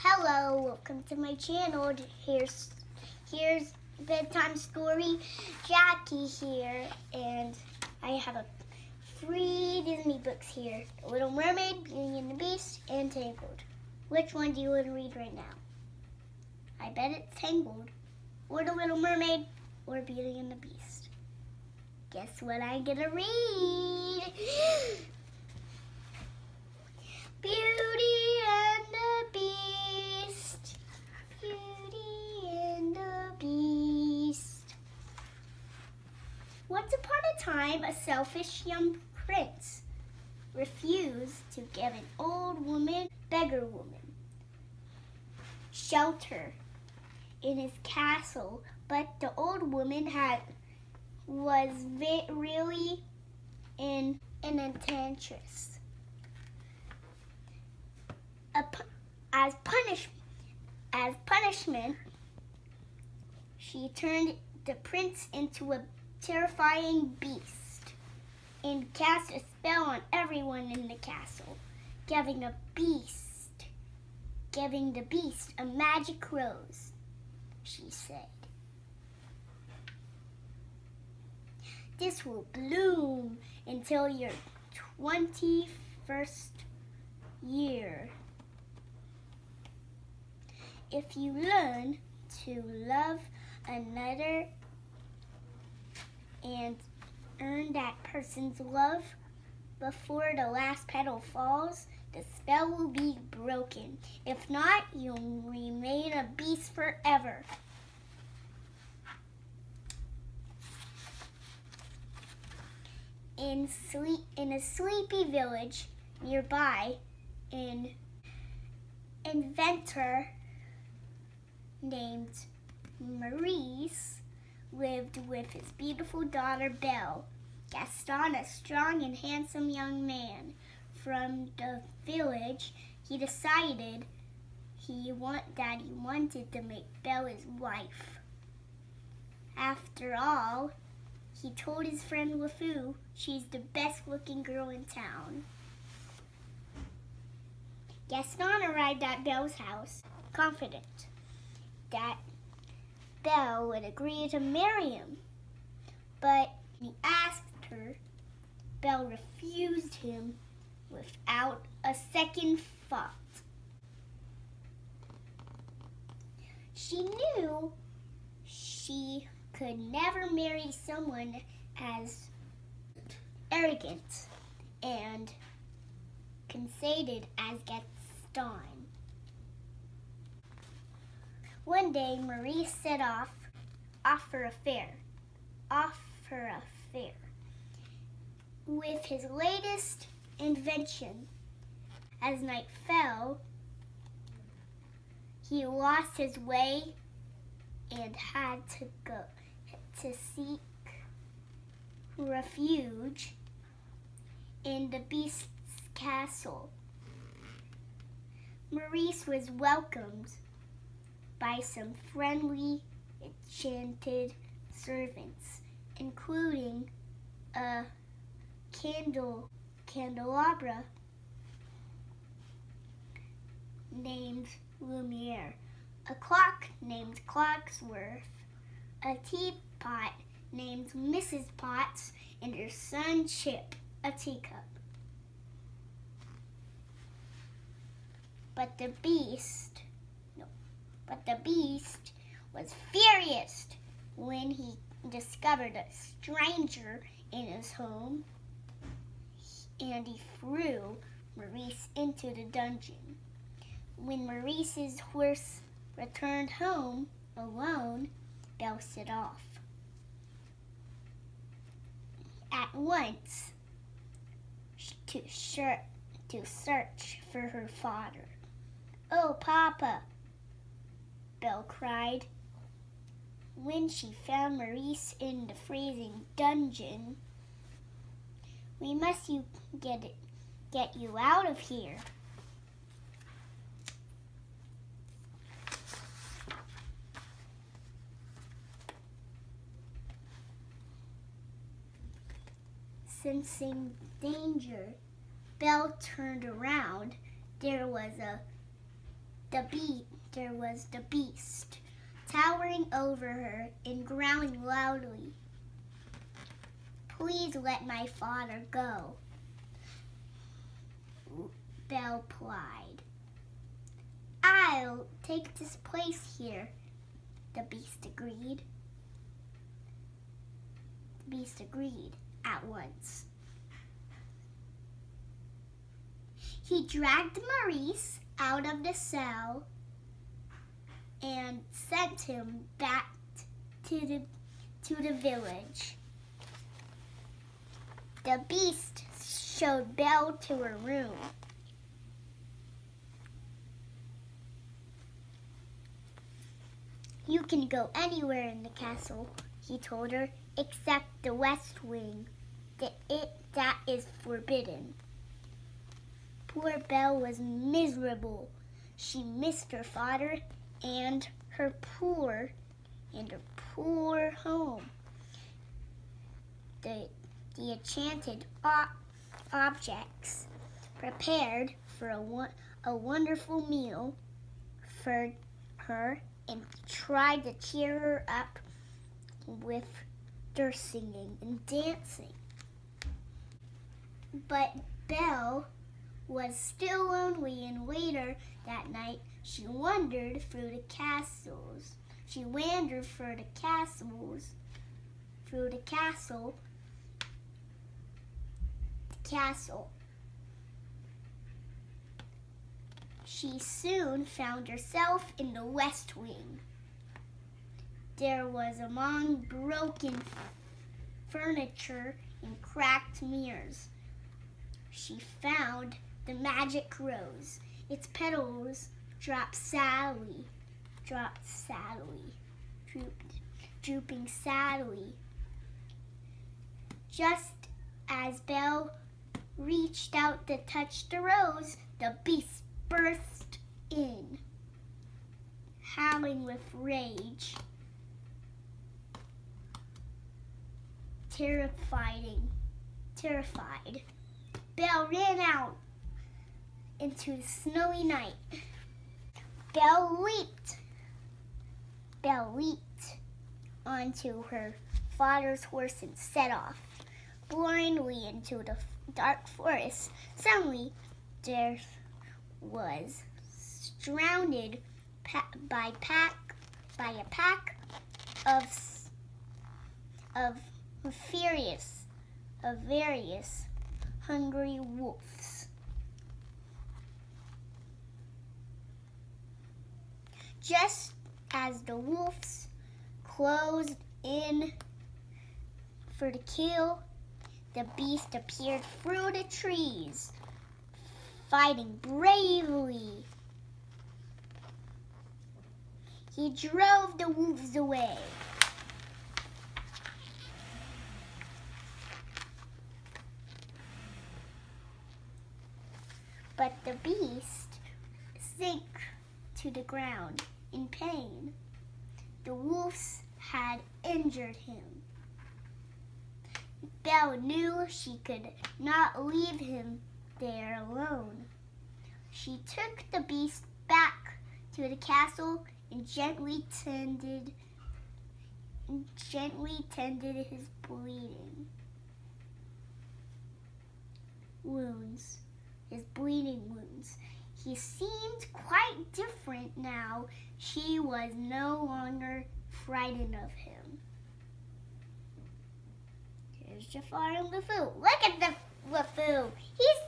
Hello, welcome to my channel. Here's bedtime story. Jackie here, and I have 3 Disney books here: The Little Mermaid, Beauty and the Beast, and Tangled. Which one do you want to read right now? I bet it's Tangled, or The Little Mermaid, or Beauty and the Beast. Guess what I'm gonna read? Beauty and the Beast. Beauty and the Beast. Once upon a time, a selfish young prince refused to give an old beggar woman, shelter in his castle, but the old woman was really an enchantress. As punishment, she turned the prince into a terrifying beast and cast a spell on everyone in the castle, giving the beast a magic rose. She said, "This will bloom until your 21st year. If you learn to love another and earn that person's love before the last petal falls, the spell will be broken. If not, you'll remain a beast forever." In a sleepy village nearby, an inventor named Maurice lived with his beautiful daughter Belle. Gaston, a strong and handsome young man from the village, he decided he wanted to make Belle his wife. After all, he told his friend LeFou, she's the best looking girl in town. Gaston arrived at Belle's house, confident that Belle would agree to marry him. But when he asked her, Belle refused him without a second thought. She knew she could never marry someone as arrogant and conceited as Gaston. One day, Maurice set off for a fair with his latest invention. As night fell, he lost his way and had to go to seek refuge in the beast's castle. Maurice was welcomed by some friendly, enchanted servants, including a candelabra named Lumiere, a clock named Clocksworth, a teapot named Mrs. Potts, and her son Chip, a teacup. But the beast was furious when he discovered a stranger in his home, and he threw Maurice into the dungeon. When Maurice's horse returned home alone, Belle set off at once to search for her father. "Oh, Papa," Belle cried when she found Maurice in the freezing dungeon. "We must get you out of here." Sensing danger, Belle turned around. There was a There was the beast, towering over her and growling loudly. "Please let my father go," Belle plied. "I'll take his place here," the beast agreed. The beast agreed at once. He dragged Maurice out of the cell and sent him back to the village. The beast showed Belle to her room. "You can go anywhere in the castle," he told her, "except the west wing. That is forbidden." Poor Belle was miserable. She missed her father and her poor home. The enchanted objects prepared for a wonderful meal for her and tried to cheer her up with their singing and dancing. But Belle was still lonely, and later that night she wandered through the castles. She wandered through the castle. She soon found herself in the west wing. There was among broken furniture and cracked mirrors. She found the magic rose. Its petals drooping sadly. Just as Belle reached out to touch the rose, the beast burst in, howling with rage. Terrified, Belle ran out into the snowy night. Belle leaped onto her father's horse and set off blindly into the dark forest. Suddenly, there was surrounded by a pack of various hungry wolves. Just as the wolves closed in for the kill, the beast appeared through the trees, fighting bravely. He drove the wolves away. But the beast sank to the ground in pain. The wolves had injured him. Belle knew she could not leave him there alone. She took the beast back to the castle and gently tended his bleeding wounds. He seemed quite different now. She was no longer frightened of him. Here's Jafar and LeFou. Look at the LeFou. He's